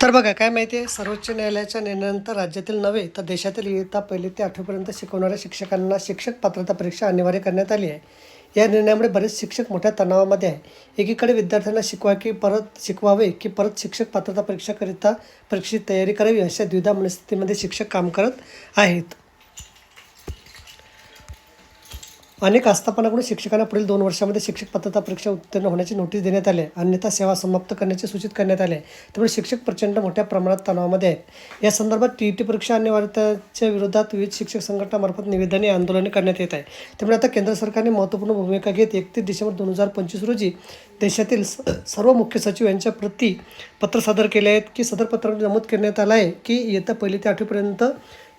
तर बघा काय माहिती आहे, सर्वोच्च न्यायालयाच्या निर्णयानंतर राज्यातील नव्हे तर देशातील इयत्ता 1 ते 8वीपर्यंत शिकवणाऱ्या शिक्षकांना शिक्षक पात्रता परीक्षा अनिवार्य करण्यात आली आहे. या निर्णयामुळे बरेच शिक्षक मोठ्या तणावामध्ये आहे. एकीकडे विद्यार्थ्यांना शिकवावे की परत शिक्षक पात्रता परीक्षाकरिता परीक्षेची तयारी करावी अशा द्विधा मनस्थितीमध्ये शिक्षक काम करत आहेत. अनेक आस्थापनाकडून शिक्षकांना पुढील 2 वर्षांमध्ये शिक्षक पात्रता परीक्षा उत्तीर्ण होण्याची नोटीस देण्यात आली आहे. अन्यथा सेवा समाप्त करण्याचे सूचित करण्यात आले आहे. त्यामुळे शिक्षक प्रचंड मोठ्या प्रमाणात तणावामध्ये आहेत. या संदर्भात टी परीक्षा अनिवार्यतेच्या विरोधात विविध शिक्षक संघटनामार्फत निवेदने आंदोलने करण्यात येत आहे. त्यामुळे आता केंद्र सरकारने महत्त्वपूर्ण भूमिका घेत 31 डिसेंबर 2025 रोजी देशातील सर्व मुख्य सचिव यांच्या प्रती पत्र सादर केले आहेत की सदर पत्रामध्ये नमूद करण्यात आलं आहे की इयत्ता 1 ते 8वीपर्यंत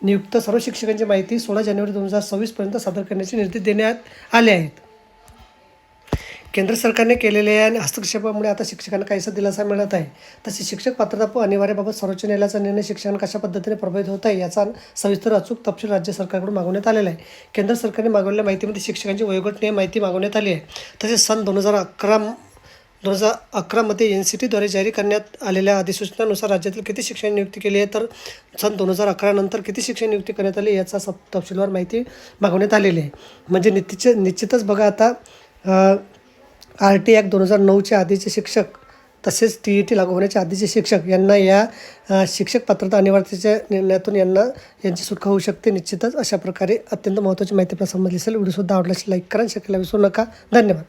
नियुक्त सर्व शिक्षकांची माहिती 16 जानेवारी 2026पर्यंत सादर करण्याचे निर्देश देण्यात आले आहेत. केंद्र सरकारने केलेल्या या हस्तक्षेपामुळे आता शिक्षकांना काहीसा दिलासा मिळत आहे. तसेच शिक्षक पात्रता अनिवार्याबाबत सर्वोच्च न्यायालयाचा निर्णय शिक्षकांना कशा पद्धतीने प्रभावित होत आहे याचा सविस्तर अचूक तपशील राज्य सरकारकडून मागवण्यात आलेला आहे. केंद्र सरकारने मागवलेल्या माहितीमध्ये शिक्षकांची वयोगट माहिती मागवण्यात आली आहे. तसेच सन 2011मध्ये NCTद्वारे जारी करण्यात आलेल्या अधिसूचनानुसार राज्यातील किती शिक्षक नियुक्ती केली आहे तर सन 2011 नंतर किती शिक्षक नियुक्ती करण्यात आली याचा तपशीलवार माहिती मागवण्यात आलेली आहे. म्हणजे निश्चितच बघा आता RT ॲक्ट 2009च्या आधीचे शिक्षक तसेच TET लागू होण्याच्या आधीचे शिक्षक यांना या शिक्षक पात्रता अनिवार्यतेच्या निर्णयातून यांची सुटका होऊ शकते. निश्चितच अशा प्रकारे अत्यंत महत्त्वाची माहिती आपल्याला समजली असेल. व्हिडिओसुद्धा आवडल्यास लाईक करा, शेअर करायला विसरू नका. धन्यवाद.